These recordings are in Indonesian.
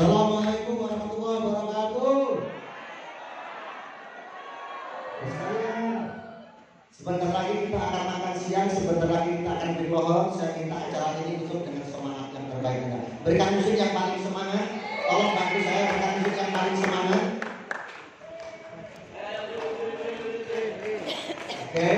Assalamualaikum warahmatullahi wabarakatuh. Sekalian, sebentar lagi kita akan makan siang, sebentar lagi kita akan berdoa. Saya minta acara ini tutup dengan semangat yang terbaik. Berikan musik yang paling semangat. Tolong bantu saya berikan musik yang paling semangat. Oke.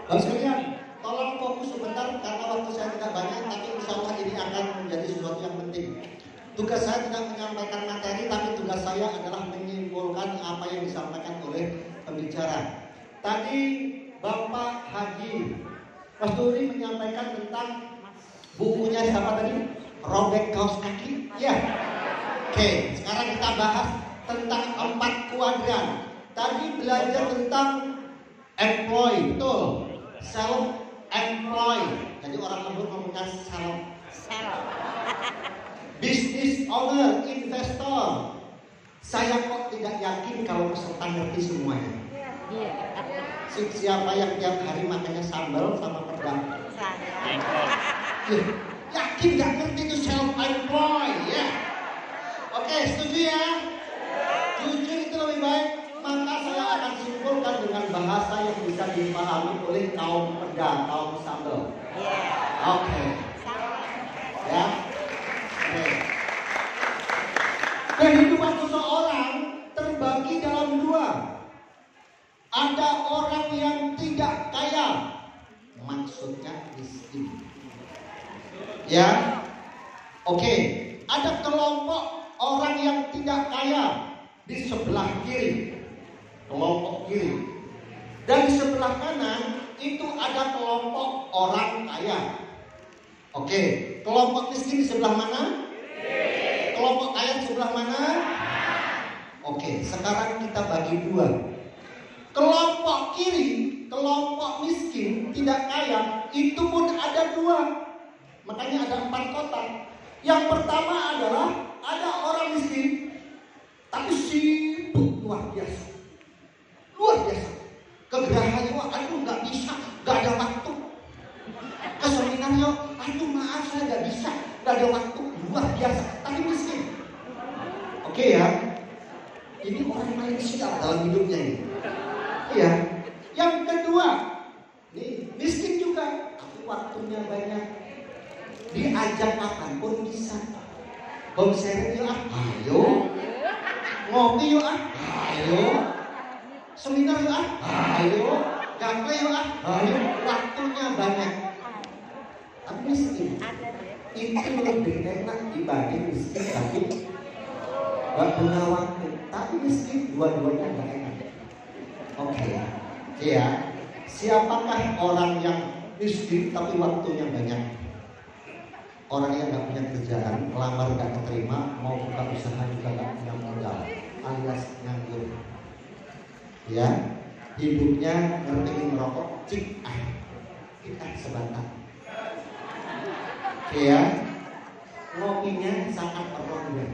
Bapak sekalian, tolong fokus sebentar karena waktu saya tidak banyak, tapi insya Allah ini akan menjadi sesuatu yang penting. Tugas saya tidak menyampaikan materi, tapi tugas saya adalah menyimpulkan apa yang disampaikan oleh pembicara. Tadi Bapak Haji Pasturi menyampaikan tentang bukunya siapa tadi? Robek Kaos Kaki? Ya. Oke, sekarang kita bahas tentang 4 kuadran. Tadi belajar tentang employee, betul. Self-employed. Jadi orang lembut ngomongnya self. Business owner, investor. Saya kok tidak yakin kalau peserta ngerti semuanya. Siapa yang tiap hari makannya sambal sama pedang? Yakin gak ngerti itu self-employed ya? Oke, setuju ya? Jujur itu lebih baik. Maka saya akan simpulkan dengan bahasa yang bisa dipahami oleh kaum pedang, kaum sambal. Oke. Ya. Oke. Kehidupan seseorang terbagi dalam 2. Ada orang yang tidak kaya, maksudnya miskin. Ya. Oke. Ada kelompok orang yang tidak kaya di sebelah kiri. Kelompok kiri. Dan di sebelah kanan itu ada kelompok orang kaya. Oke, kelompok miskin di sebelah mana? Kiri. Kelompok kaya di sebelah mana? Oke, sekarang kita bagi 2. Kelompok kiri, kelompok miskin tidak kaya, itu pun ada 2. Makanya ada 4 kotak. Yang pertama adalah ada orang miskin tapi sibuk luar biasa. Luar biasa. Kegerahannya, aduh gak bisa, gak ada waktu. Keseminarnya, aduh maaf saya gak bisa, gak ada waktu. Luar biasa, tapi miskin. Oke ya. Ini orang paling sial dalam hidupnya ini. Iya. Yang kedua, nih miskin juga, tapi waktunya banyak. Diajak makan pun bisa. Bonseret yuk ayo. Ngopi yuk ayo. Seminar yuk ayo. Gaple yuk ayo. Waktunya banyak. Tapi miskin itu lebih enak dibanding miskin tapi gak punya waktu. Tapi miskin dua-duanya gak enak. Oke ya. Siapakah orang yang miskin tapi waktunya banyak? Orang yang gak punya kerjaan, melamar gak keterima, mau buka usaha juga gak punya modal, alias nganggur. Ya, hidupnya ngerti merokok, cik kita sebatang. Ya, ngopinya sangat perlahan.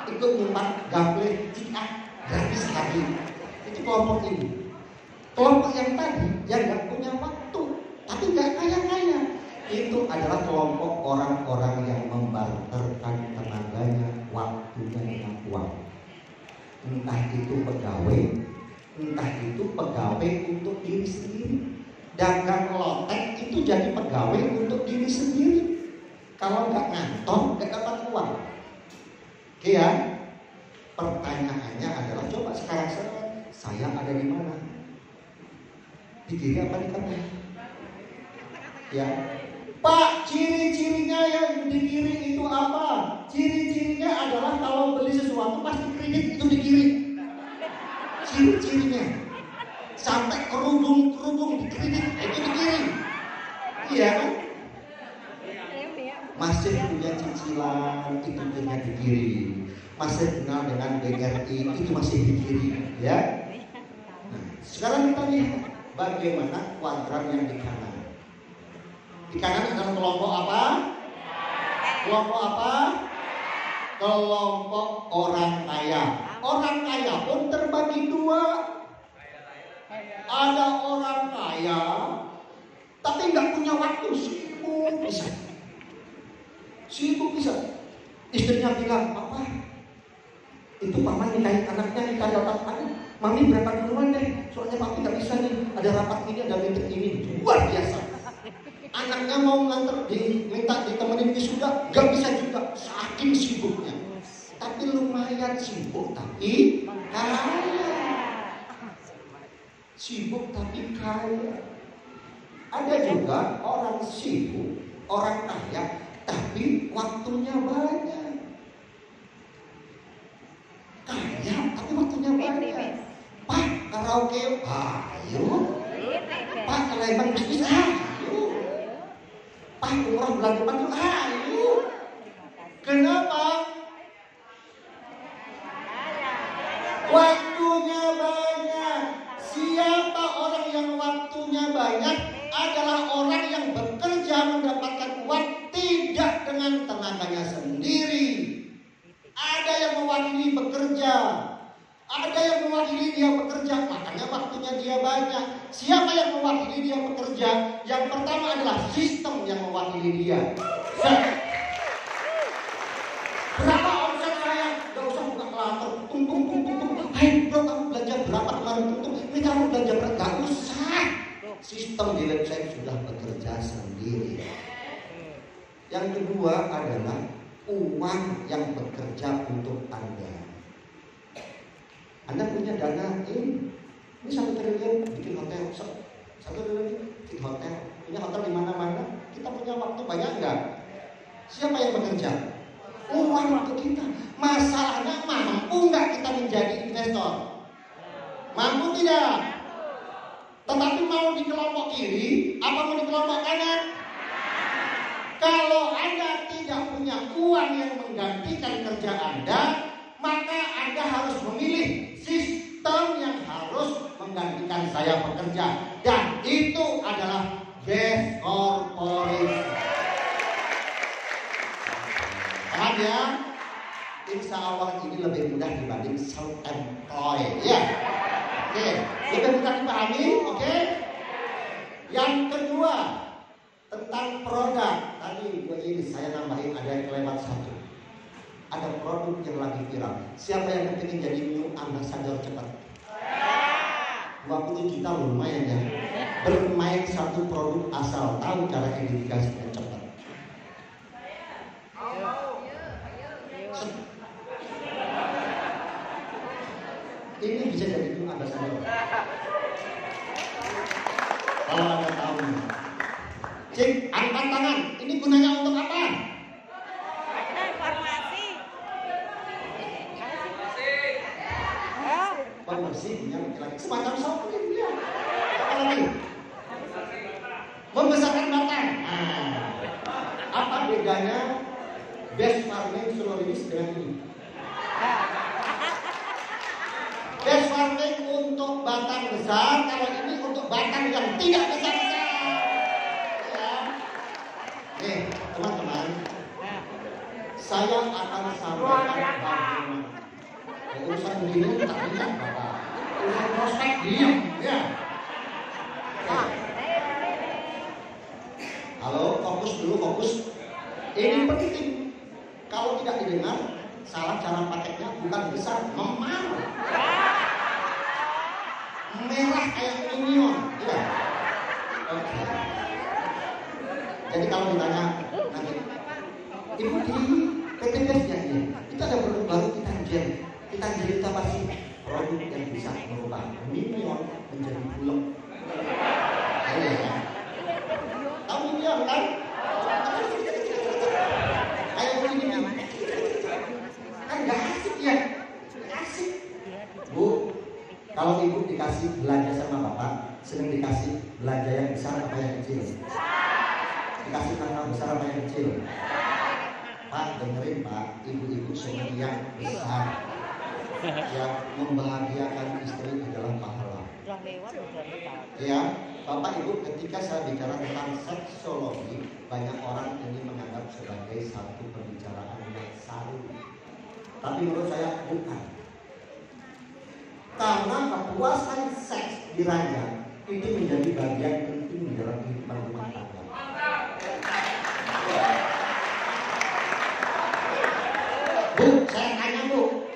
Ikut nyimpan gaple, cik gratis lagi. Itu kelompok ini. Kelompok yang tadi yang nggak punya waktu, tapi nggak kaya-kaya, itu adalah kelompok orang-orang yang membarterkan tenaganya, waktunya dengan uang. Entah itu pegawai, entah itu pegawai untuk diri sendiri. Dagang lotek itu jadi pegawai untuk diri sendiri. Kalau nggak ngantor, nggak dapat uang. Oke ya? Pertanyaannya adalah, coba sekarang saya ada di mana? Di kiri apa di kanan? Ya, Pak, ciri-cirinya yang di kiri itu apa? Ciri-cirinya adalah kalau beli sesuatu pasti kredit itu di kiri. Ciri-cirinya sampai kerudung di kredit itu di kiri. Iya kan? Masih punya cicilan itu punya di kiri. Masih kenal dengan BRI itu masih di kiri, ya. Nah, sekarang kita lihat bagaimana kuadran yang di kanan. Di kanan adalah kelompok apa? Kelompok apa? Kelompok orang kaya. Orang kaya pun terbagi dua. Ada orang kaya tapi nggak punya waktu, sibuk bisa. Istrinya bilang, "Papa, itu paman nikahin anaknya, nikah dapat anak. Mami berangkat duluan deh, soalnya papi nggak bisa nih. Ada rapat ini, ada meeting ini." Luar biasa. Anaknya mau nganter minta ditemenin wisuda, nggak bisa juga, saking sibuknya. Tapi lumayan sibuk, tapi kaya. Sibuk tapi kaya. Ada juga orang sibuk, orang kaya, tapi waktunya banyak. Kaya tapi waktunya banyak. Pak, karaoke, ayo. Pak, ke Lembang bisnis, ayo. Pak, umrah bulan depan yuk, ayo. Kenapa? Waktunya banyak. Siapa orang yang waktunya banyak? Adalah orang yang bekerja mendapatkan uang tidak dengan tenaganya sendiri. Ada yang mewakili bekerja, ada yang mewakili dia bekerja, makanya waktunya dia banyak. Siapa yang mewakili dia bekerja? Yang pertama adalah sistem yang mewakili dia. Berapa omset saya? Gak usah buka klator, tung. Hai bro, kamu belanja berapa kemarin? Tung. Ini kamu belanja berapa? Gak usah. Sistem di website sudah bekerja sendiri. Yang kedua adalah uang yang bekerja untuk Anda. Anda punya dana ini 1 triliun bikin hotel, 1 triliun bikin hotel, punya hotel di mana-mana. Kita punya waktu banyak nggak? Siapa yang bekerja? Uang untuk kita. Masalahnya mampu nggak kita menjadi investor? Mampu tidak? Tetapi mau di kelompok kiri, apa mau di kelompok kanan? Kalau Anda tidak punya uang yang menggantikan kerja Anda, maka Anda harus memilih sistem yang harus menggantikan saya bekerja. Dan itu adalah best corporation. Paham ya? Insya Allah ini lebih mudah dibanding self-employed. Ya. Oke, lebih mudah dipahami. Oke. Yang kedua, tentang produk. Tadi ini saya nambahin ada yang kelewat satu. Ada produk yang lagi viral. Siapa yang ingin jadi new ambassador cepat? 20 juta lumayan ya. Bermain satu produk asal tahu cara identifikasinya cepat. Ini bisa jadi new ambassador. Kalau Anda tahu. Cik, angkat tangan. Ini gunanya untuk apa? Informasi. Pembersih yang laki-laki. Semacam sapu ya. Apa lagi? Membesarkan batang. Nah, apa bedanya best farming soloris dengan ini? Best farming untuk batang besar, kalau ini untuk batang yang tidak besar-besar. Nih, teman-teman, saya akan sampaikan bagaimana urusan begini tak bisa, Bapak. Udah prospek diam ya. Halo, fokus dulu, fokus. Ini penting. Kalau tidak didengar, salah cara pakainya bukan besar, memar. Merah kayak minion, ya. Oke. Jadi kalau ditanya nanti, Ibu di PTBS-nya ini, itu ada produk baru Titanjel. Titanjel itu apa sih? Produk yang bisa merubah minion menjadi bulog. Iya ya. Tahu minion kan? Kayak begini. Kan nggak asik ya? Asik. Bu, kalau ibu dikasih belanja sama bapak, sering dikasih belanja yang besar apa yang kecil? Dikasih tanggal besar apa yang kecil? Pak, dengerin Pak, ibu-ibu senang yang besar. Yang membahagiakan istri adalah pahala. Ya, Bapak Ibu, ketika saya bicara tentang seksologi, banyak orang ini menganggap sebagai satu pembicaraan yang saru. Tapi menurut saya bukan. Karena kepuasan seks di ranjang itu menjadi bagian penting dalam kehidupan rumah tangga. Bu, saya tanya Bu,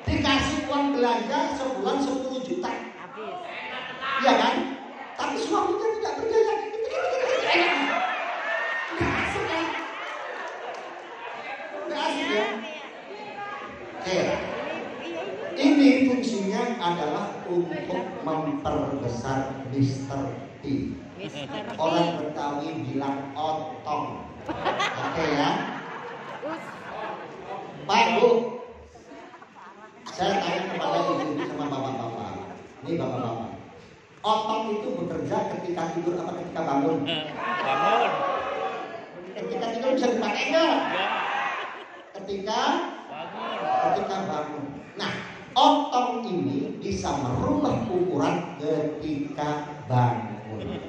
dikasih uang belanja sebulan 10 juta. Habis. Iya kan? Tapi suaminya tidak berdaya. Nggak asik kan? Nggak asik ya? Oke. Ini fungsinya adalah untuk memperbesar Mr. P. Orang Betawi bilang otong. Oke ya? Pak Bu, saya tanya kepada ibu sama bapak-bapak. Ini bapak-bapak. Otot itu bekerja ketika tidur apa ketika bangun? Bangun. Ketika tidur bisa dipakai enggak? Ketika bangun. Nah, otot ini bisa merubah ukuran ketika bangun.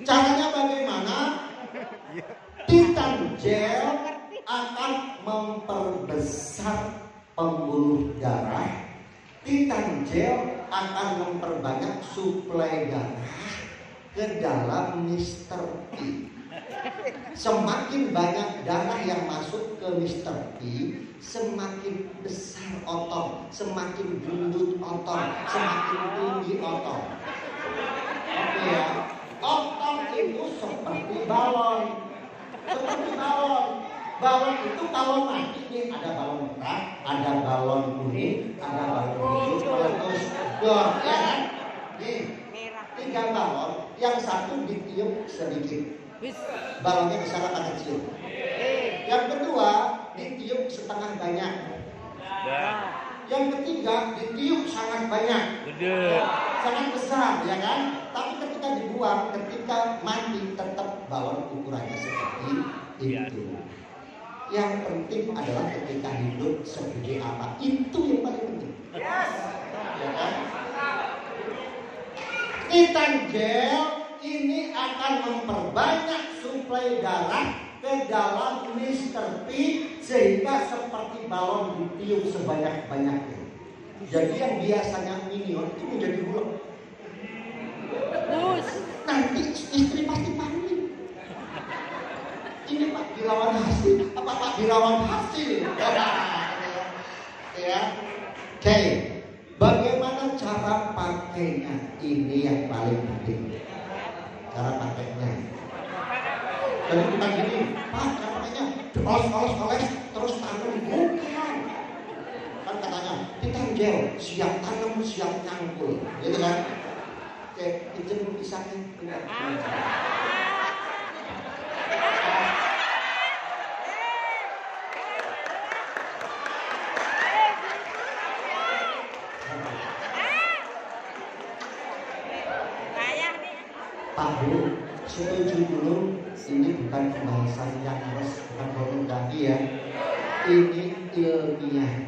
Caranya bagaimana? Titanjel akan memperbesar pembuluh darah. Titanjel akan memperbanyak suplai darah ke dalam Mr. P. Semakin banyak darah yang masuk ke Mr. P, semakin besar otot, semakin gendut otot, semakin tinggi otot. Oke ya, otot itu seperti balon. Balon itu kalau mati nih ada balon merah, ada balon kuning, ada balon hijau, meletus, dor, ya kan? Nih, 3 balon, yang satu ditiup sedikit, balonnya besar apa kecil? Yang kedua ditiup setengah banyak, yang ketiga ditiup sangat banyak, sangat besar, ya kan? Tapi ketika dibuang, ketika mati tetap balon ukurannya seperti itu. Yang penting adalah ketika hidup segede apa, itu yang paling penting. Ya kan? Titanjel ini akan memperbanyak suplai darah ke dalam Mr. P sehingga seperti balon ditiup sebanyak-banyaknya. Jadi yang biasanya minion itu menjadi bulog. Nanti istri pasti panik. Ini Pak Birawan hasil, apa Pak Birawan hasil? Ya, oke. Bagaimana cara pakainya? Ini yang paling penting. Cara pakainya. Jadi bukan gini, Pak, cara pakainya oles, terus tanam, bukan. Kan katanya, Titanjel, siap tanam, siap nyangkul, gitu kan? Oke, pinjam pisahnya. Pak Bu, setuju dulu, ini bukan pembahasan yang harus bukan pornografi ya. Ini ilmiah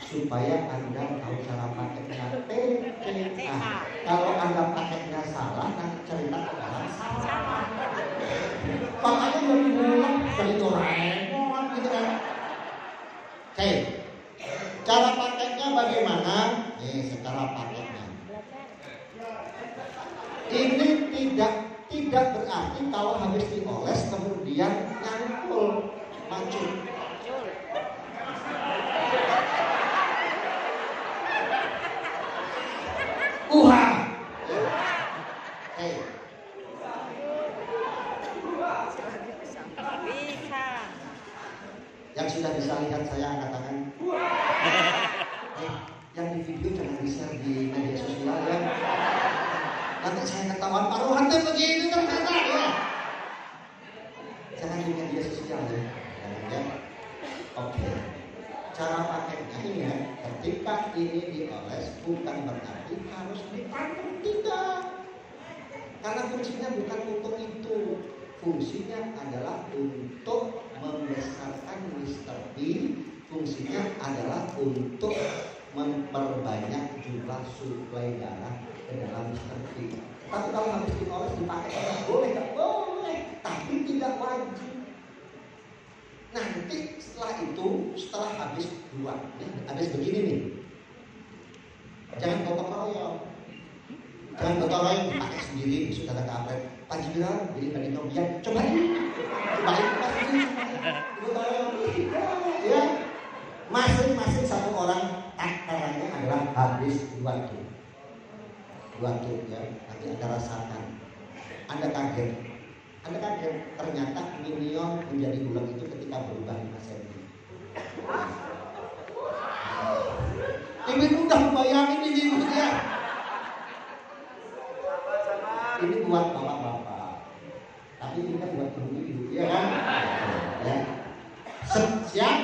supaya Anda tahu cara pakainya PCA. Kalau Anda pakainya salah, nanti cerita ke orang salah. Makanya lebih ngulang dari Doraemon gitu kan. Oke, cara pakainya bagaimana? Nih, secara Ini tidak berarti kalau habis dioles kemudian nyangkul, maju. Yang sudah bisa lihat saya angkat tangan. Yang di video jangan di-share di media sosial ya. Nanti saya ketahuan Pak Rohan tuh begini ternyata ya. Jangan di media sosial ya. Ya. Oke. Cara pakainya ini ya, ketika ini dioles bukan berarti harus dipakai, tidak. Karena fungsinya bukan untuk itu. Fungsinya adalah untuk membesarkan Mr. P. Fungsinya adalah untuk memperbanyak jumlah suplai darah ke dalam Mr. P. Tapi kalau habis dioles dipakai boleh, nggak boleh, tapi tidak wajib. Nanti setelah itu, setelah habis buat, habis begini nih, jangan gotong royong. Jangan gotong royong dipakai sendiri, sudah ada karet. Pak Jibril, jadi tadi Nobian, cobain pasti. Ya, masing-masing satu orang takarannya adalah habis 2 tub ya. Nanti Anda rasakan, Anda kaget, ternyata minion menjadi bulan itu ketika berubah 5 cm. Ini udah bayangin ini ya. Ini buat bapak-bapak, tapi ini kan buat ibu-ibu, ya kan? Ya. Siap?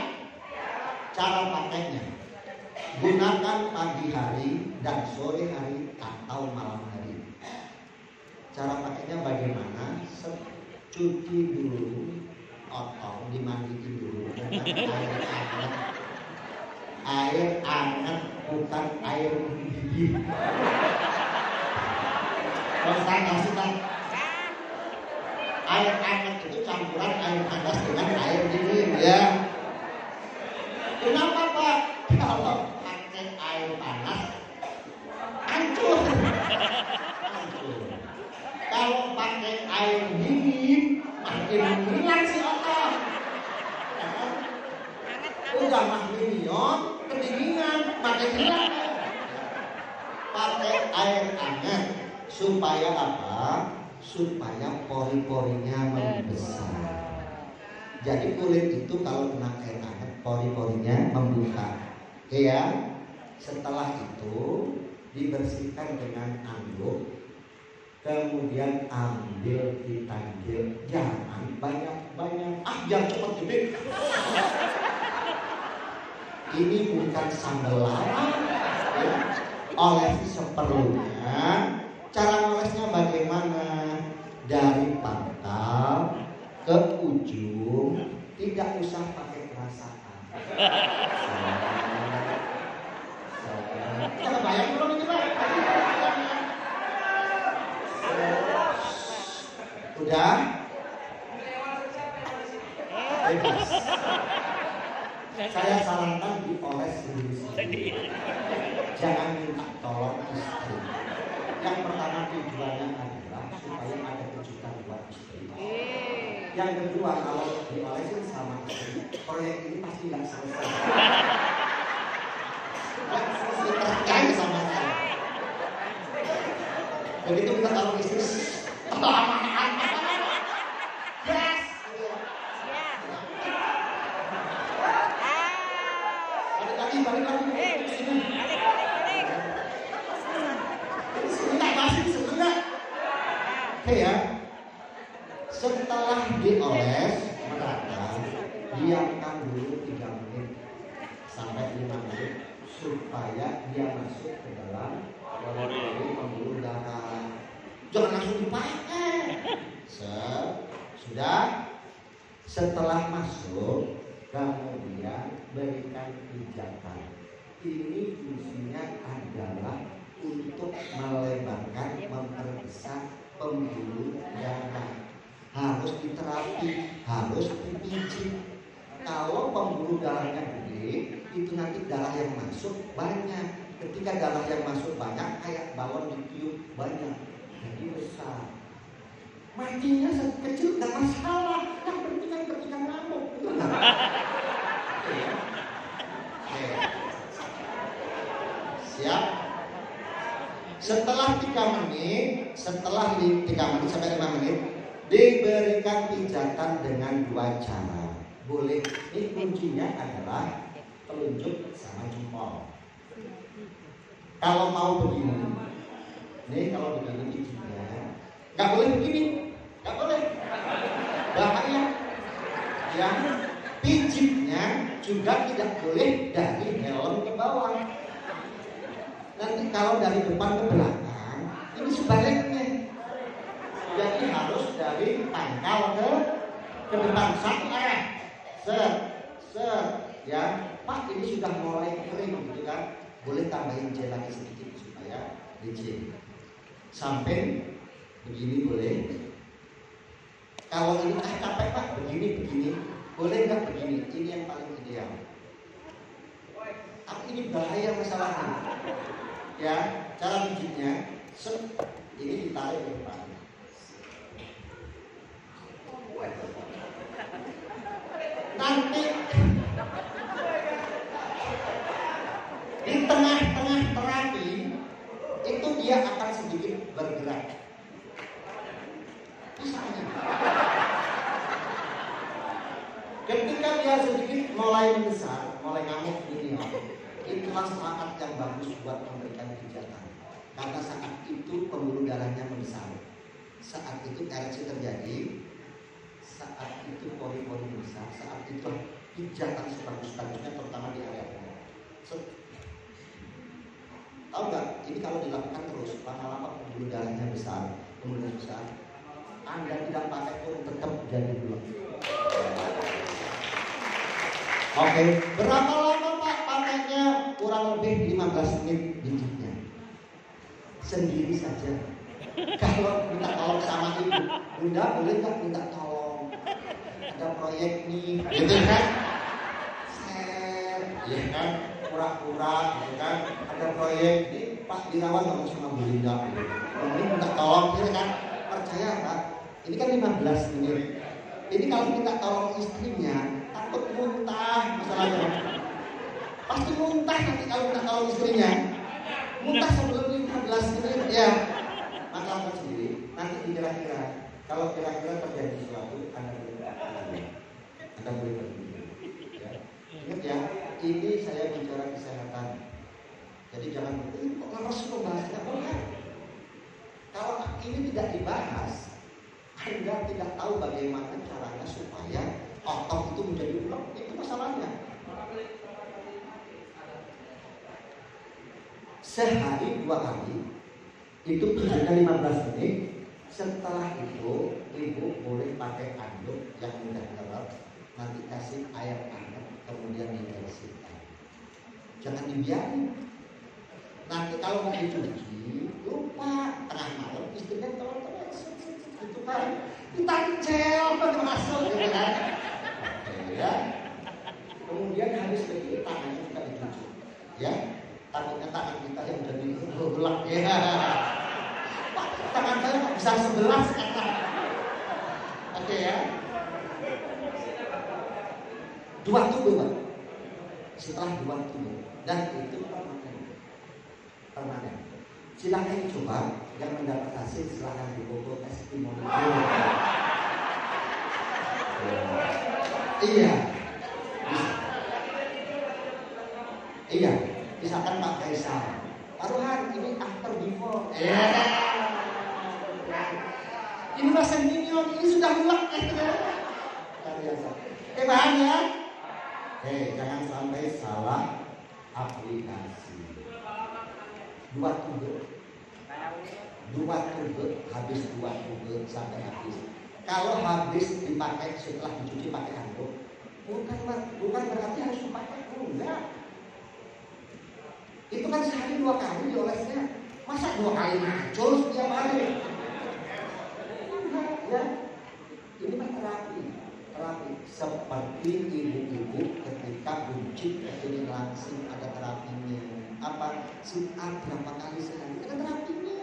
Cara pakainya, gunakan pagi hari dan sore hari atau malam hari. Cara pakainya bagaimana? Cuci dulu, otong, dimandiin dulu dengan air hangat, bukan air mendidih. Air hangat itu campuran air panas dengan air dingin ya. Kenapa Pak? Kalau pakai air panas hancur. Kalau pakai air dingin makin hilang si otot. Udah mah minion kedinginan makin hilang. Pakai air hangat supaya apa? Supaya pori-porinya membesar. Jadi kulit itu kalau kena air hangat pori-porinya membuka. Oke ya. Setelah itu dibersihkan dengan anduk. Kemudian ambil ditanggil. Jangan banyak-banyak. Jangan cepat gede. Ini bukan sambal lawar. Ya. Olesi seperlunya. Cara ngolesnya bagaimana? Dari pangkal ke ujung, tidak usah pakai perasaan. Kita bayang belum itu Pak? Udah? Bebas. Saya sarankan dioles sendiri. Jangan minta tolong istri. Yang pertama tujuannya adalah supaya ada kejutan buat istri. Yang kedua, kalau diolesin sama istri, proyek ini pasti nggak selesai. Nggak selesai, percaya sama saya. Begitu kita taruh istri, yes. Balik lagi. Oke ya, setelah dioles merata, diamkan dulu 3 menit sampai 5 menit supaya dia masuk ke dalam pori-pori pembuluh darah. Jangan langsung dipakai. Sudah. Setelah masuk, kemudian berikan pijatan. Ini fungsinya adalah untuk melebarkan, memperbesar pembuluh darah. Harus diterapi, harus dipijit. Kalau pembuluh darahnya gede, itu nanti darah yang masuk banyak. Ketika darah yang masuk banyak, kayak balon ditiup banyak. jadi besar. Matinya kecil nggak masalah, yang penting kan ketika ngamuk. Siap? Setelah 3 menit sampai 5 menit, diberikan pijatan dengan 2 cara. Boleh, ini kuncinya adalah telunjuk sama jempol. Kalau mau begini, nih kalau begini pijitnya, nggak boleh begini, nggak boleh, bahaya. Ya, pijitnya juga tidak boleh dari helm ke bawah. Nanti kalau dari depan ke belakang, ini sebaliknya. Jadi harus dari pangkal ke depan, satu arah. Ya, Pak ini sudah mulai kering gitu kan. Boleh tambahin gel lagi sedikit supaya licin. Sampai begini boleh. Kalau ini capek Pak, begini. Boleh nggak begini? Ini yang paling ideal. Tapi ini bahaya masalahnya. Ya, cara pijitnya, ini ditarik ke depan. Nanti di tengah-tengah terapi itu dia akan sedikit bergerak. Misalnya, ketika dia sedikit mulai membesar, mulai ngamuk ini, itulah saat yang bagus buat memberikan pijatan. Karena saat itu pembuluh darahnya membesar, saat itu ereksi terjadi, saat itu pori-pori besar, saat itu pijatan sebagus-bagusnya terutama di area perut. Tahu nggak? Ini kalau dilakukan terus, lama-lama pembuluh darahnya besar, Anda tidak pakai pun tetap jadi bulat. Oke, berapa lama Pak pakainya? Kurang lebih 15 menit pijitnya. Sendiri saja. Kalau minta tolong sama ibu, Bunda boleh nggak minta tolong? Ada proyek nih, gitu kan? Ya kan? Pura-pura, gitu kan? Ada proyek nih, Pak dirawat ngomong sama Bu Linda. Ini minta tolong, gitu kan? Percaya Pak? Ini kan 15 menit. Ini kalau minta tolong istrinya, takut muntah masalahnya. Pasti muntah nanti kalau minta tolong istrinya. Muntah sebelum 15 menit, ya. Maka lakukan sendiri. Nanti kira-kira, kalau kira-kira terjadi sesuatu, Anda boleh pergi. Ya. Ingat ya, ini saya bicara kesehatan. Jadi jangan kok langsung membahasnya. Kalau ini tidak dibahas, Anda tidak tahu bagaimana caranya supaya otot itu menjadi ulang. Itu masalahnya. Sehari 2 kali itu pijatnya 15 menit. Setelah itu ibu boleh pakai anduk yang mudah keluar, nanti kasih air hangat kemudian dibersihkan. Jangan dibiarin. Nanti kalau mau dicuci lupa tengah malam istrinya terus gitu kan, ditancel masuk gitu kan. Oke, ya. Kemudian habis begitu tangannya kita dicuci, ya. Takutnya tangan kita yang jadi gelap ya. Pak, tangan saya bisa 11 kata. Oke ya. 2 tubuh Pak. Setelah 2 tubuh dan itu permanen. Silakan coba, yang mendapat hasil silakan difoto testimoni. Iya. Iya. Misalkan Pak Faisal, taruhan ini after before. Ini masa minion, ini sudah mulak ya. Biasa. Bahannya. Jangan sampai salah aplikasi. 2 tube. 2 tube, habis 2 tube sampai habis. Kalau habis dipakai setelah dicuci pakai handuk, bukan berarti harus dipakai, enggak. Itu kan sehari 2 kali diolesnya. Masa 2 kali muncul setiap hari? Enggak, ya. Ini kan terapi. Seperti ibu-ibu ketika buncit ini langsung ada terapinya. Apa? Berapa kali sehari ada terapinya.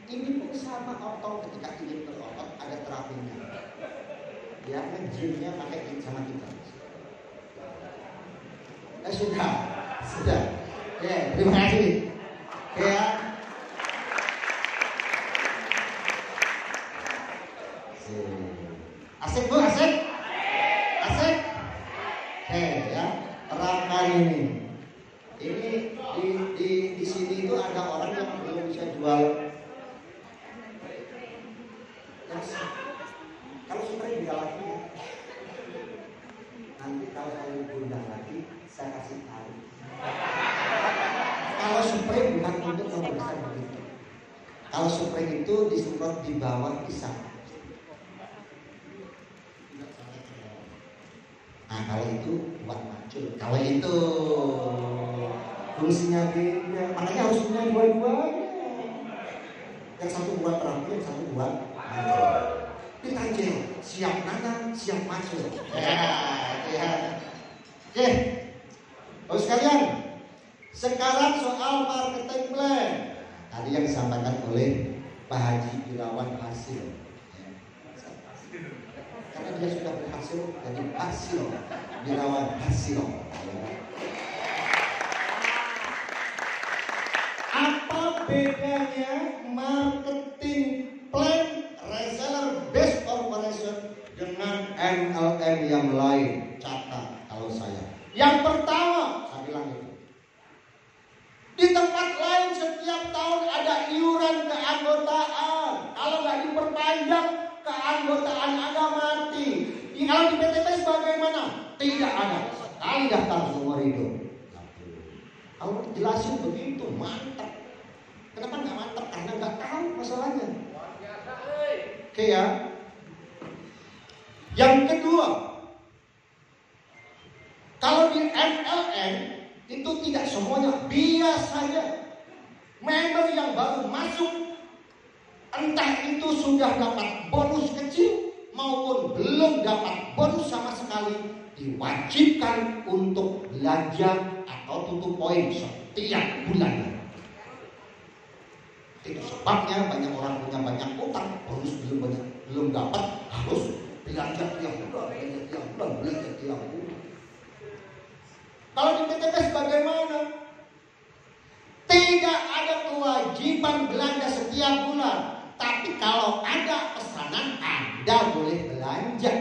Ini pun sama otot, ketika ini berotot ada terapinya. Ya, gymnya pakai gym sama kita. Sudah. Ya, terima kasih. Ya. Asik Bu, asik. Ya, terapkan ini. Ini di sini itu ada orang yang belum bisa jual. Kalau spray juga lagi ya. Nanti kalau saya undang lagi, saya kasih tahu. Kalau spray bukan untuk membesar begitu. Kalau spray itu disemprot di bawah pisang. Nah, kalau itu buat macul. Kalau itu fungsinya beda. Makanya harus punya dua-duanya. Yang satu buat terapi, yang satu buat macul. Kita aja siap nanam, siap macul. Ya. Oke. Terus sekalian, sekarang soal marketing plan. Tadi yang disampaikan oleh Pak Haji Irawan Hasil. Karena dia sudah berhasil jadi hasil Irawan Hasil. Apa bedanya marketing plan reseller based operation dengan MLM yang lain? Catat kalau saya. Yang pertama, saya bilang itu. Di tempat lain setiap tahun ada iuran keanggotaan. Kalau nggak diperpanjang, keanggotaan Anda mati. Kalau di PTBS bagaimana? Tidak ada. Sekali daftar seumur hidup. Kalau dijelasin begitu, mantap. Kenapa nggak mantap? Karena nggak tahu masalahnya. Oke ya. Yang kedua, kalau di MLM itu tidak semuanya, biasanya member yang baru masuk, entah itu sudah dapat bonus kecil maupun belum dapat bonus sama sekali, diwajibkan untuk belanja atau tutup poin setiap bulan. Itu sebabnya banyak orang punya banyak utang, bonus belum dapat, harus belanja tiap bulan, belanja tiap bulan. Kalau di PTBS bagaimana? Tidak ada kewajiban belanja setiap bulan. Tapi kalau ada pesanan, Anda boleh belanja.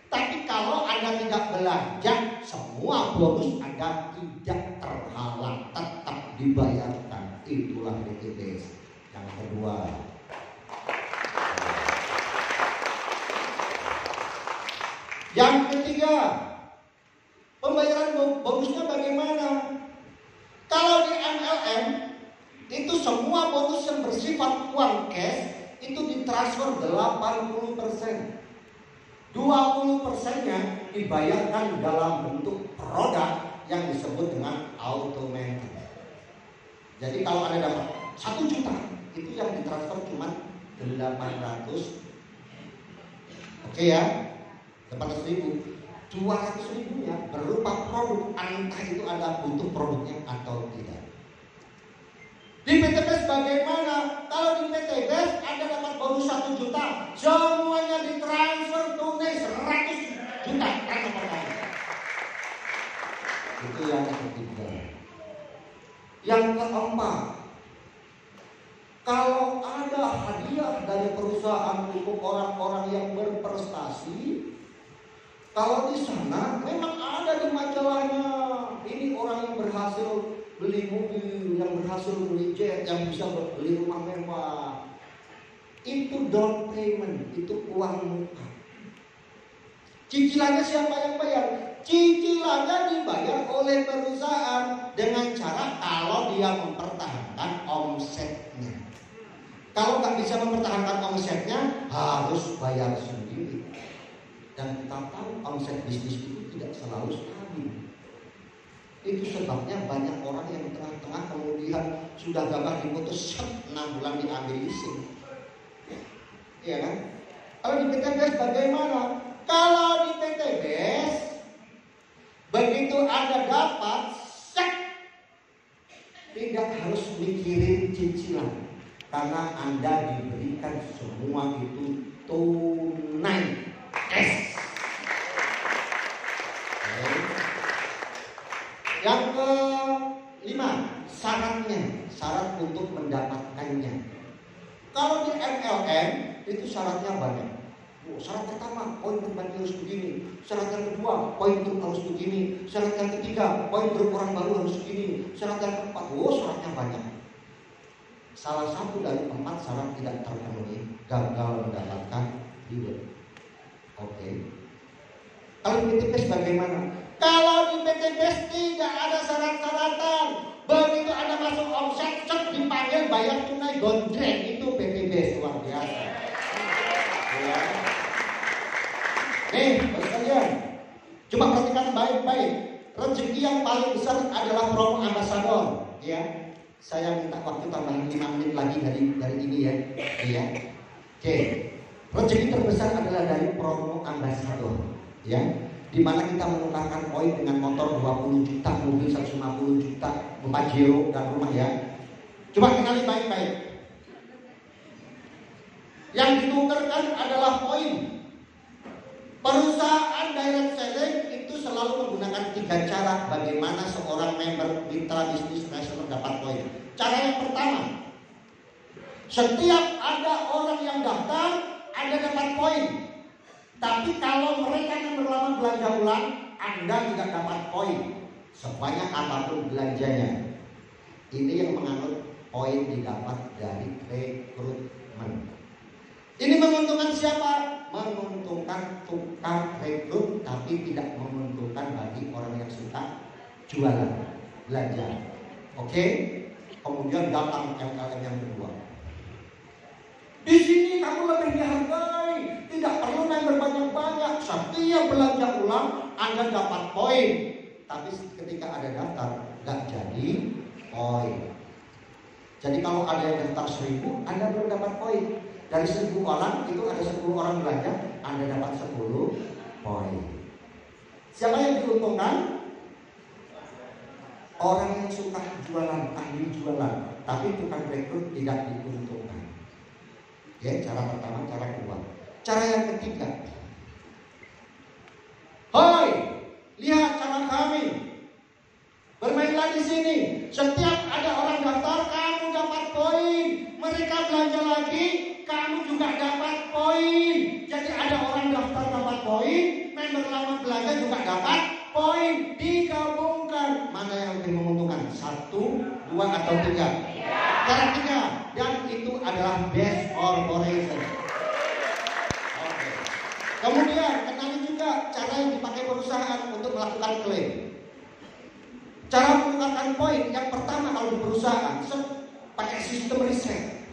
Tapi kalau Anda tidak belanja, semua bonus Anda tidak terhalang, tetap dibayarkan. Itulah PTBS. Yang kedua. Yang ketiga, pembayaran bonusnya bagaimana? Kalau di MLM itu semua bonus yang bersifat uang cash itu ditransfer 80%. 20%-nya dibayarkan dalam bentuk produk yang disebut dengan automatic. Jadi kalau Anda dapat 1 juta, itu yang ditransfer cuma 800. Oke ya, 800.000. 200.000-nya berupa produk, entah itu Anda butuh produknya atau tidak. Di PTBS bagaimana? Kalau di PTBS Anda dapat bonus 1 juta, semuanya ditransfer tunai 100 juta karena pertama. Itu yang ketiga. Yang keempat, kalau ada hadiah dari perusahaan untuk orang-orang yang berprestasi, kalau di sana memang ada di majalahnya, ini orang yang berhasil beli mobil, yang berhasil beli jet, yang bisa beli rumah mewah. Itu down payment, itu uang muka. Cicilannya siapa yang bayar? Cicilannya dibayar oleh perusahaan dengan cara kalau dia mempertahankan omsetnya. Kalau nggak bisa mempertahankan omsetnya, harus bayar sendiri. Dan kita tahu omset bisnis itu tidak selalu stabil. Itu sebabnya banyak orang yang di tengah-tengah kemudian sudah gagal diputus 6 bulan diambil leasing. Iya kan? Kalau di PTBS bagaimana? Kalau di PTBS begitu Anda dapat sek, tidak harus mikirin cicilan. karena Anda diberikan semua itu tunai, cash. Yang kelima, syarat untuk mendapatkannya. Kalau di MLM itu syaratnya banyak. Syarat pertama, poin berbagi harus begini. Syarat yang kedua, poin grup harus begini. Syarat yang ketiga, poin grup orang baru harus begini. Syarat yang keempat, syaratnya banyak. Salah satu dari 4 syarat tidak terpenuhi, gagal mendapatkan reward. Oke. Kalau di PTBS bagaimana? Kalau di PTBS tidak ada syarat-syaratan. Begitu Anda masuk omset, dipanggil bayar tunai gondreng. Itu PTBS luar biasa. Ya. Nih, sekalian, coba perhatikan baik-baik. Rezeki yang paling besar adalah promo ambasador. Ya, saya minta waktu tambahan 5 menit lagi dari ini ya. Iya. Oke. Rezeki terbesar adalah dari promo ambasador. Ya, di mana kita menukarkan poin dengan motor 20 juta, mobil 150 juta, Pajero dan rumah ya. Coba kenali baik-baik. Yang ditukarkan adalah poin. Perusahaan direct selling itu selalu menggunakan 3 cara bagaimana seorang member mitra bisnis nasional dapat poin. Cara yang pertama, setiap ada orang yang daftar, Anda dapat poin. Tapi kalau mereka yang lama belanja ulang, Anda tidak dapat poin sebanyak apapun belanjanya. Ini yang menganut poin didapat dari rekrutmen. Ini menguntungkan siapa? Menguntungkan tukang rekrut, tapi tidak menguntungkan bagi orang yang suka jualan, belanja. Oke? Kemudian datang MLM yang kedua. Di sini kamu lebih dihargai, tidak perlu member banyak-banyak. Setiap belanja ulang Anda dapat poin. Tapi ketika ada daftar, nggak jadi poin. Jadi kalau ada yang daftar 1000, Anda belum dapat poin. Dari 1000 orang, itu ada 10 orang belanja, Anda dapat 10 poin. Siapa yang diuntungkan? Orang yang suka jualan, ahli jualan. Tapi tukang rekrut tidak diuntungkan. Ya, cara pertama, cara kedua. Cara yang ketiga. Hoi, lihat cara kami. Bermainlah di sini. Setiap ada orang daftar, kamu dapat poin. Mereka belanja lagi, kamu juga dapat poin. Jadi ada orang daftar dapat poin, member lama belanja juga dapat poin. Digabungkan, mana yang lebih menguntungkan? 1, 2, atau 3? Cara 3. Dan itu adalah best corporation. Oke. Kemudian kenali juga cara yang dipakai perusahaan untuk melakukan klaim. Cara menukarkan poin yang pertama kalau di perusahaan pakai sistem riset.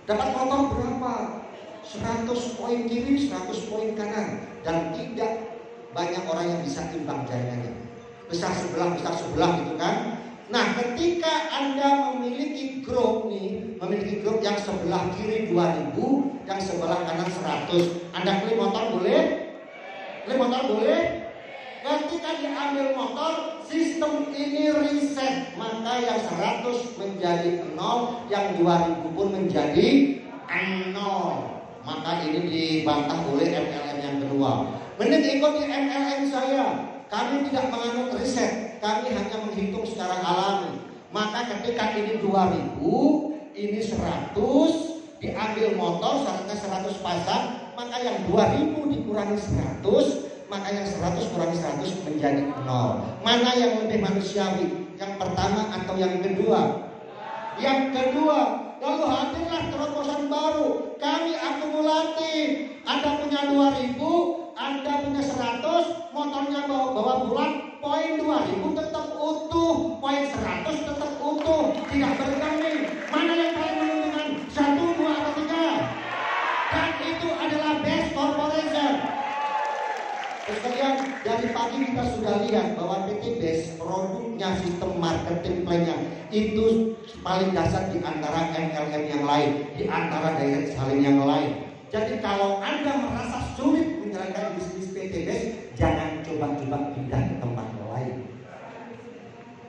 Dapat motor berapa? 100 poin kiri, 100 poin kanan. Dan tidak banyak orang yang bisa timbang jaringannya. Besar sebelah gitu kan. Nah, ketika Anda memiliki grup yang sebelah kiri 2000, yang sebelah kanan 100. Anda klaim motor boleh? Klaim motor boleh? Ketika diambil motor, sistem ini reset, maka yang 100 menjadi 0, yang 2000 pun menjadi 0. Maka ini dibantah oleh MLM yang kedua. Mending ikuti MLM saya. Kami tidak menganut riset, kami hanya menghitung secara alami. Maka ketika ini 2000, ini 100, diambil motor syaratnya 100 pasang, maka yang 2000 dikurangi 100, maka yang 100 kurangi 100 menjadi 0. Mana yang lebih manusiawi? Yang pertama atau yang kedua? Yang kedua. Lalu hadirlah terobosan baru. Kami akumulatif. Anda punya 2000, Anda punya 100, motornya bawa pulang, poin 2000 tetap utuh, poin 100 tetap utuh, tidak berkembang. Mana yang paling menguntungkan? 1, 2, atau 3? Dan itu adalah best corporation. Sekalian, dari pagi kita sudah lihat bahwa PTBS produknya, sistem marketing plan-nya itu paling dasar di antara MLM yang lain, di antara direct selling yang lain. Jadi kalau Anda merasa sulit menjalankan bisnis PTBS, jangan coba-coba pindah ke tempat lain.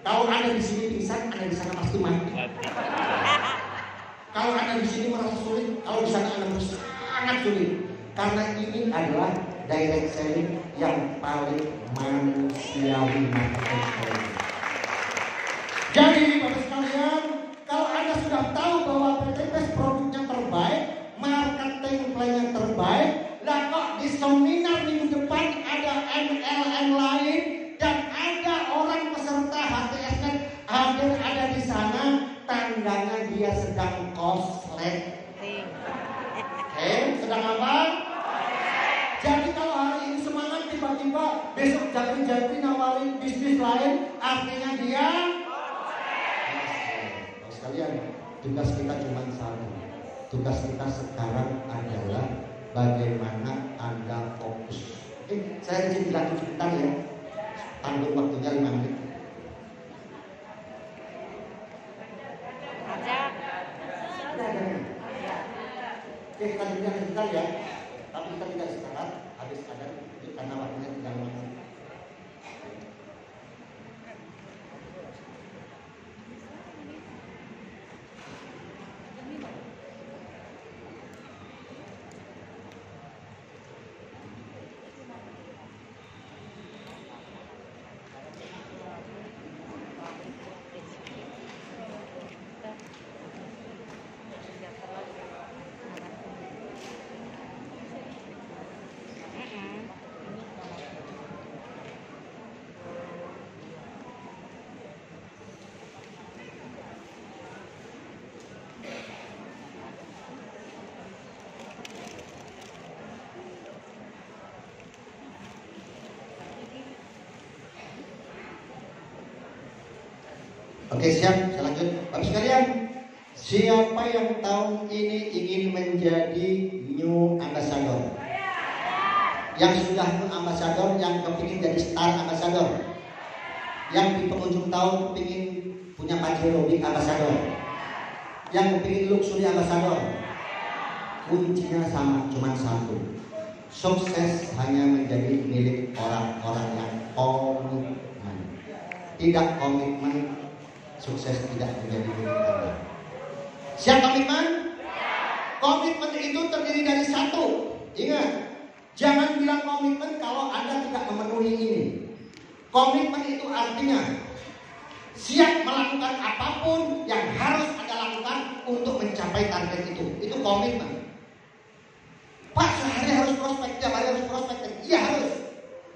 Kalau Anda di sini pingsan, Anda di sana pasti mati. Kalau Anda di sini merasa sulit, kalau di sana Anda merasa sangat sulit. Karena ini adalah direct selling yang paling manusiawi marketing strategy. Jadi Bapak sekalian, kalau Anda sudah tahu bahwa PT PES produknya terbaik, marketing plan-nya terbaik, lah kok di seminar minggu depan ada MLM lain dan ada orang peserta HTS-nya hadir ada di sana, tandanya dia sedang konsleting. Oke, sedang apa? Jadi kalau hari ini semangat, tiba-tiba besok jatuh-jatuh nawarin bisnis lain, artinya dia sekalian, tugas kita cuma satu. Tugas kita sekarang adalah bagaimana Anda fokus. Saya izin dilanjut sebentar ya. Tanggung waktunya 5 menit. Oke, kita dengar sebentar ya. Tapi kita tidak istirahat habis ada itu karena waktunya tidak lama. Oke, siap, saya lanjut. Bapak sekalian, siapa yang tahun ini ingin menjadi new ambassador? Yang sudah new ambassador, yang kepingin jadi star ambassador? Yang di penghujung tahun kepingin punya Pajero big ambassador? Yang kepingin luxury ambassador? Kuncinya sama, cuma satu. Sukses hanya menjadi milik orang-orang yang komitmen. Tidak komitmen, sukses tidak menjadi milik Anda. Siap komitmen? Komitmen itu terdiri dari satu. Ingat, jangan bilang komitmen kalau Anda tidak memenuhi ini. Komitmen itu artinya siap melakukan apapun yang harus Anda lakukan untuk mencapai target itu. Itu komitmen. Pak, sehari harus prospek, tiap hari harus prospek. Iya harus.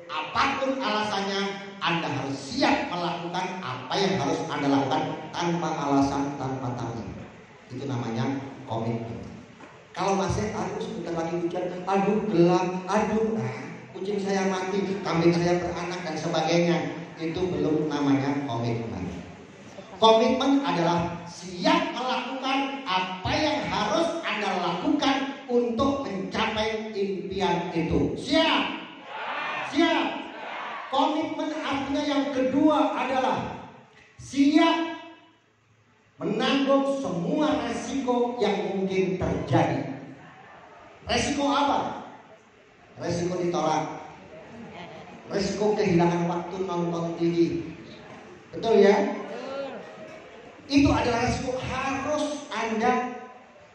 Apapun alasannya, Anda harus siap melakukan apa yang harus Anda lakukan tanpa alasan, tanpa tanggung. Itu namanya komitmen. Kalau masih, aduh sebentar lagi hujan, aduh gelap, aduh kucing saya mati, kambing saya beranak dan sebagainya, itu belum namanya komitmen. Komitmen adalah siap melakukan apa yang harus Anda lakukan untuk mencapai impian itu. Siap? Siap. Komitmen artinya yang kedua adalah siap menanggung semua resiko yang mungkin terjadi. Resiko apa? Resiko ditolak. Resiko kehilangan waktu nonton TV. Betul ya? Itu adalah resiko harus Anda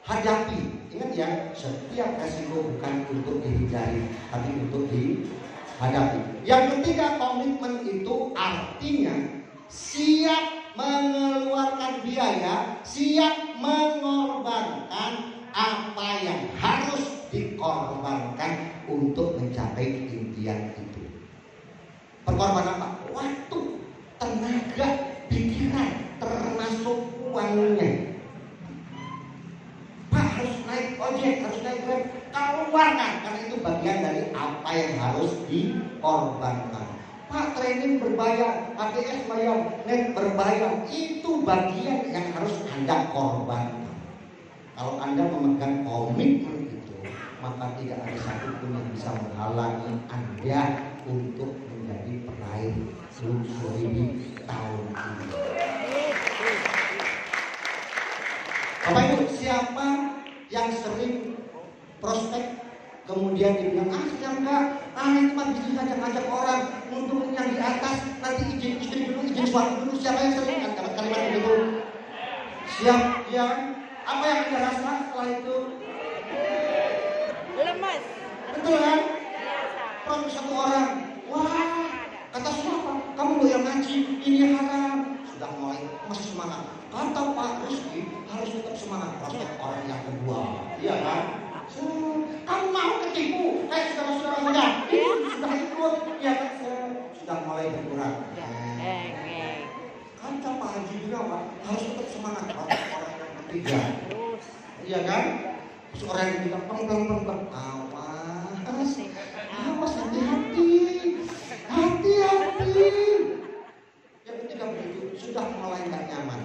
hadapi. Ingat ya, setiap resiko bukan untuk dihindari, tapi untuk dihadapi. Yang ketiga, komitmen itu artinya siap mengeluarkan biaya, siap mengorbankan apa yang harus dikorbankan untuk mencapai impian itu. Pengorbanan apa? Waktu, tenaga, pikiran, termasuk uangnya. Pak, harus naik ojek, harus naik Grab, keluarkan, karena itu bagian dari apa yang harus dikorbankan. Pak, training berbayar, ATS bayar, net berbayar, itu bagian yang harus Anda korbankan. Kalau Anda memegang komitmen itu, maka tidak ada satupun yang bisa menghalangi Anda untuk menjadi peraih luxury tahun ini. Bapak Ibu, siapa yang sering prospek kemudian dibilang, siap enggak, itu mah bisnis ngajak-ngajak orang, untuk yang di atas, nanti izin istri dulu, izin suami dulu. Siapa yang sering kan dapat kalimat begitu? Siap, ya. Apa yang Anda rasa setelah itu? Lemes. Betul kan? Biasa. Kalau satu orang, wah, kata siapa? Kamu loh yang ngaji, ini haram. Sudah mulai masih semangat. Kata Pak Rizky harus tetap semangat. Prospek orang yang kedua, iya kan? Kamu mau ketipu? Kayak saudara-saudara saja. Sudah ikut, ya kan? Sudah mulai berkurang. Kata Pak Haji juga, Pak, harus tetap semangat. Prospek orang yang ketiga, iya kan? Seorang yang bilang pelan-pelan, awas, hati-hati, hati-hati. Yang ketiga begitu, sudah mulai nggak nyaman.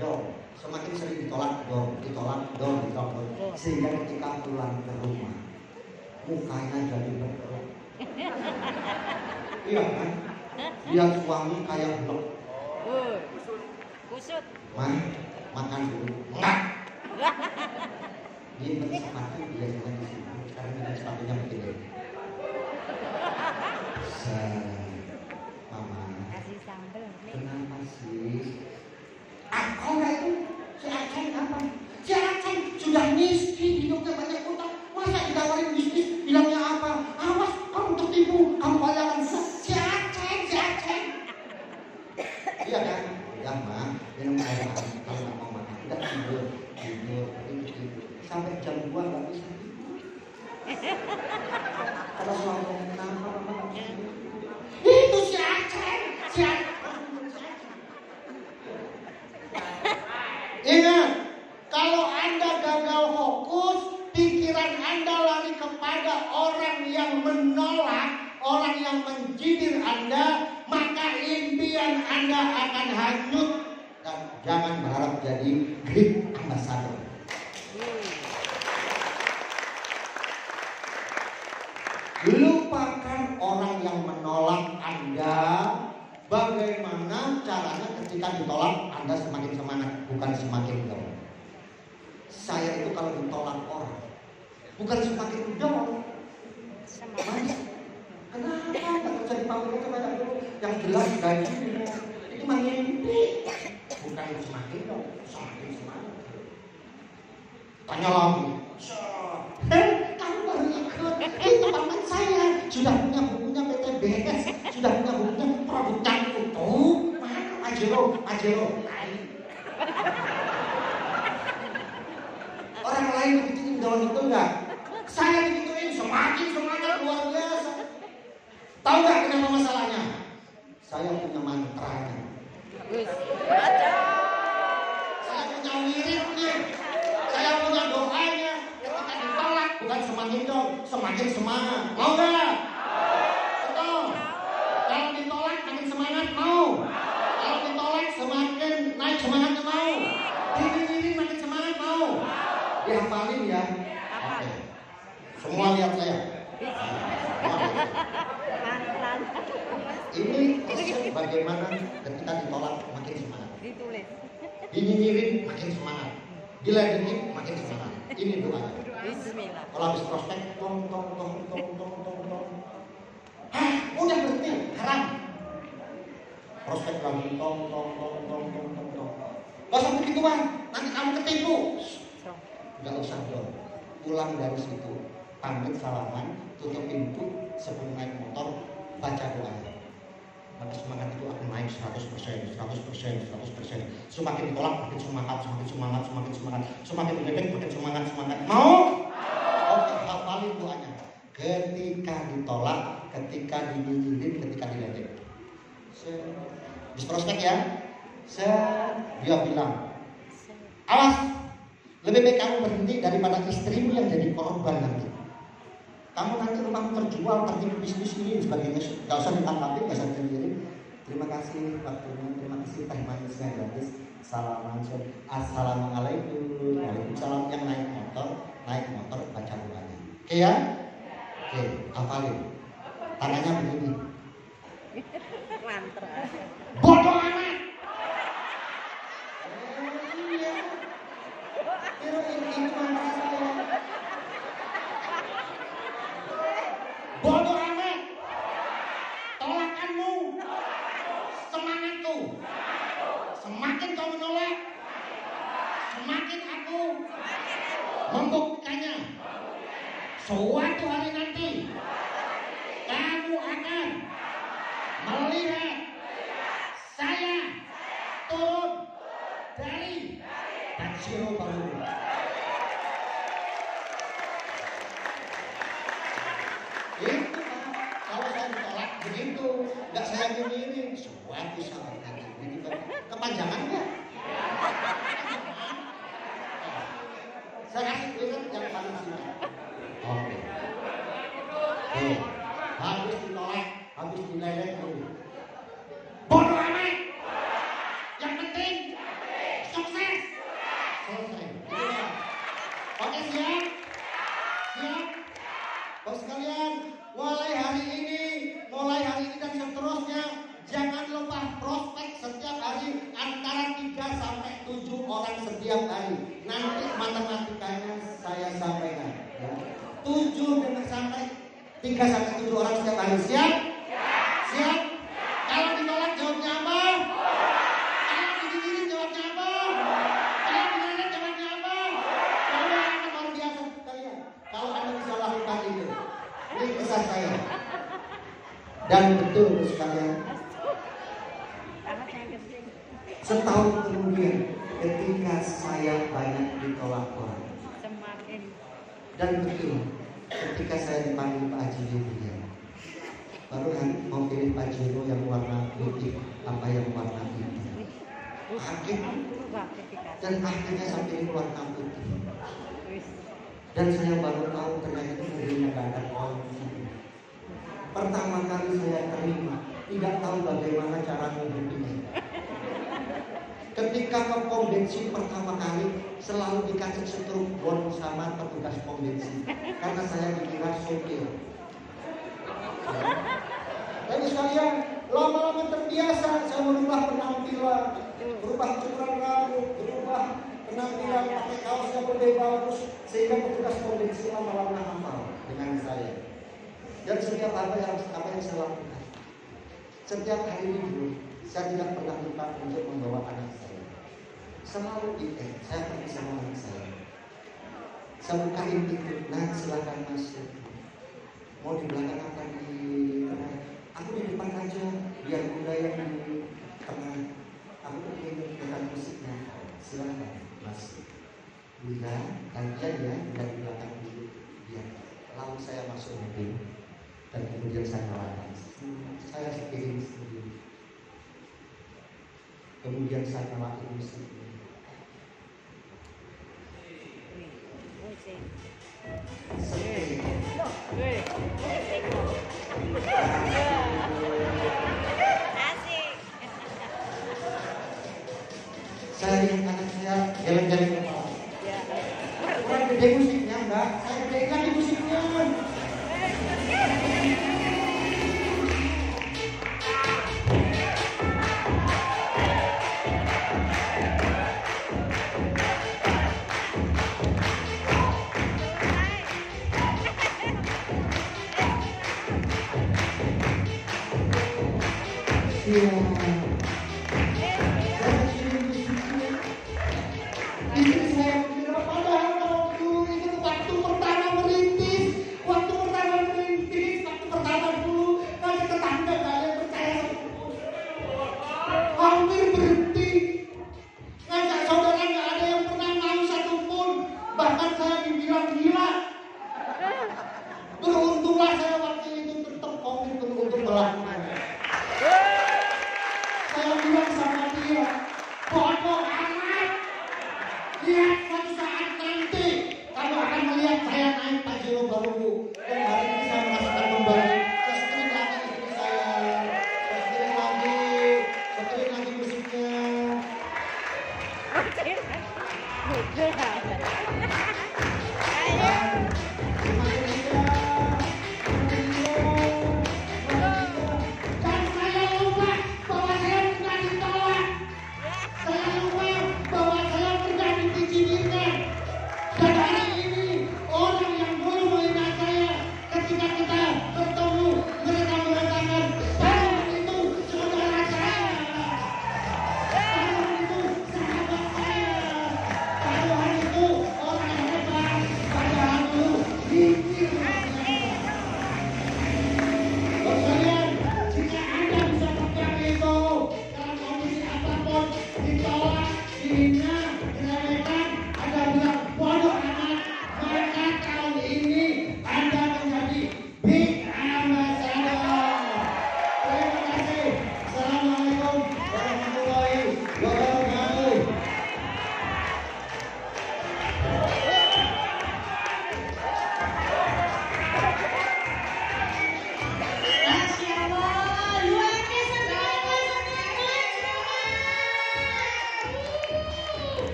Dong, semakin sering ditolak, ditolak, sehingga ketika pulang ke rumah, mukanya jadi berkerut. Iya kan? Lihat suami kayak blok. Kusut. Mah, makan dulu. Enggak. Dia bersepatu biasanya di sini. Sekarang ini sepatunya begini. Mama. Kasih sambal. Kenapa sih? Orang itu si Aceh apa? Si Aceh sudah miskin, hidupnya banyak utang. Masa ditawarin bisnis, bilangnya apa? Awas, kamu tertipu, kamu bayaran si Aceh. Iya kan? Udah mah, minum air hangat. Kalau nggak mau makan, udah tidur. Sampai jam 2 nggak bisa tidur. Kalau suami kenapa? Itu si Aceh. Ingat, kalau Anda gagal fokus, pikiran Anda lari kepada orang yang menolak, orang yang mencibir Anda, maka impian Anda akan hanyut. Dan jangan berharap jadi great ambassador. Lupakan orang yang menolak Anda. Bagaimana caranya ketika ditolak Anda semakin semangat, bukan semakin down. Saya itu kalau ditolak orang bukan semakin down. Kenapa nggak kerja di pabrik aja banyak dulu yang jelas gaji itu mah mimpi. Bukan semakin down, semakin semangat. Tanya lagi, kamu baru ikut, itu paman saya sudah punya bukunya PTBS, sudah punya bukunya produk itu. Mana Pajero, orang lain begituin doang itu enggak? Saya begituin semakin semangat luar biasa. Tahu nggak kenapa masalahnya? Saya punya mantranya. Saya punya wiridnya. Saya punya doanya. Ketika ditolak bukan semakin dong, semakin semangat. Mau nggak? Betul. Kalau ditolak makin semangat mau. Kalau ditolak semakin naik semangatnya mau. Diri makin semangat mau. Dihafalin ya. Oke. Semua lihat saya. Ini resep bagaimana ketika ditolak makin semangat. Ditulis. Dinyinyirin makin semangat. Diledekin makin semangat. Ini doanya. Bismillah. Kalau habis prospek tong. Udah berhenti, haram. Prospek lagi tong. Gak usah begituan, nanti kamu ketipu. Gak usah dong. Pulang dari situ, pamit salaman, tutup pintu, sebelum naik motor, baca doa. Maka semangat itu akan naik 100%. Semakin ditolak makin semangat, semakin diledek makin semangat. Mau? Oke, hafalin doanya. Ketika ditolak, ketika dinyinyirin, ketika diledek. Bis prospek ya. Dia bilang, awas, lebih baik kamu berhenti daripada istrimu yang jadi korban nanti. Kamu nanti rumahmu terjual, tertipu bisnis ini dan sebagainya. Gak usah ditangkapi, gak usah dikirim. Terima kasih waktunya, terima kasih teh manisnya gratis. Assalamualaikum. Waalaikumsalam. Yang naik motor baca doanya. Oke ya? Oke, hafalin. Tangannya begini. Mantra. Bodoh amat. Ini mantra saya. Bodoh amat. Tolakanmu. Semangatku. Semakin kau menolak, semakin Suatu hari nanti kamu akan melihat saya turun dari Pajero baru. Itu Pak, kalau saya ditolak begitu, nggak saya gini, suatu saat nanti begitu. Kepanjangan nggak? Saya kasih lihat yang paling sini. Oke. Habis ditolak, habis dileleh dulu. Bodoh amat. Yang penting sukses. Selesai. Oke, siap? Siap? Bos sekalian, mulai hari ini dan seterusnya jangan lupa prospek setiap hari antara 3 sampai 7 orang setiap hari. Nanti matematikanya saya sampaikan. Ya. 7 sampai 3 sampai 7 orang setiap hari. Siap? Siap? Kalau ditolak jawabnya apa? Kalau diginiin jawabnya apa? Kalau dileleh jawabnya apa? Kalau Anda luar biasa sekalian. Kalau Anda bisa lakukan itu, ini kisah saya. Dan betul sekalian. Setahun kemudian, ketika saya banyak ditolak orang, dan betul, ketika saya dipanggil Pak Haji Julia, baru kan mau pilih Pajero yang warna putih, apa yang warna hitam. Kaget, dan akhirnya saya pilih warna putih. Dan saya baru tahu ternyata itu mobilnya nggak ada kunci. Pertama kali saya terima, tidak tahu bagaimana cara menghubunginya. Ketika ke pom bensin pertama kali, selalu dikasih setruk bon sama petugas pom bensin, karena saya dikira sopir. Tapi sekalian, lama-lama terbiasa, saya merubah penampilan, berubah cukuran rambut, berubah penampilan, pakai kaos yang lebih bagus, sehingga petugas pom bensin lama-lama hafal dengan saya. Dan setiap apa yang saya lakukan, setiap hari libur, saya tidak pernah lupa untuk membawa anak saya. Selalu weekend, saya pergi sama anak saya. Saya bukain pintu, nah silakan masuk. Mau di belakang apa di tengah? Aku di depan aja, biar Bunda yang di tengah. Aku ingin dengan musiknya. Silakan masuk. Bunda, gantian ya, Bunda di belakang dulu. Biar lalu saya masuk mobil. Dan kemudian saya nyalakan. Saya sepiring sendiri. Kemudian saya nyalakan musik. Saya lihat anak saya jalan-jalan kepala. Orang gede musiknya enggak, saya gedein lagi musiknya. Beruntunglah saya waktu itu tetap komit untuk melakukannya.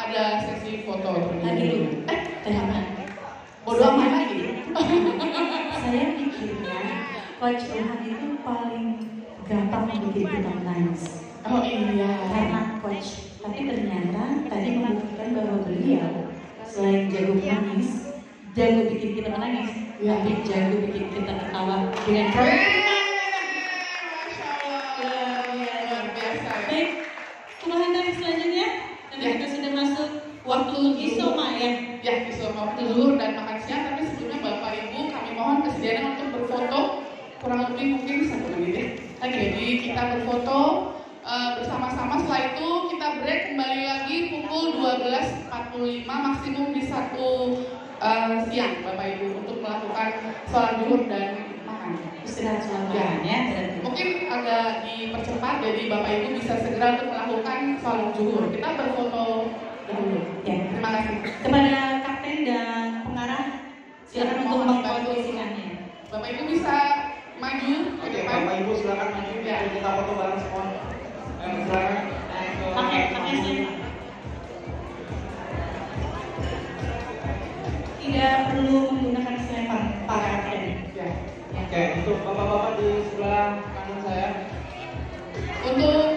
ada sesi foto Lagi dulu. Jangan. bodo amat lagi. Saya pikirnya Coach Ilham itu paling gampang bikin kita menangis. Oh iya. Karena coach, tapi ternyata tadi membuktikan bahwa beliau selain jago menangis, jago bikin kita menangis, tapi jago bikin kita ketawa dengan Masya Allah, luar biasa. Baik, kumahan dari selanjutnya, karena kita sudah masuk waktu isoma ya. Ya, disuruh waktu zuhur dan makan siang, tapi sebelumnya Bapak Ibu kami mohon kesediaan untuk berfoto kurang lebih mungkin 1 menit ya. Oke, jadi kita berfoto bersama-sama. Setelah itu kita break kembali lagi pukul 12.45 maksimum di 1 siang Bapak Ibu untuk melakukan sholat zuhur dan makan. Istirahat sholat ya. Mungkin agak dipercepat, jadi Bapak Ibu bisa segera untuk melakukan sholat zuhur. Kita berfoto dahulu. Ya. Terima kasih. Kepada kapten dan pengarah, silakan untuk memposisikannya. Bapak Ibu bisa maju ke Oke, depan. Bapak Ibu silakan maju ya, kita foto bareng semua. Silakan. Pakai sih. Tidak perlu menggunakan selebar para kapten. Ya. Oke, untuk bapak-bapak di sebelah kanan saya. Untuk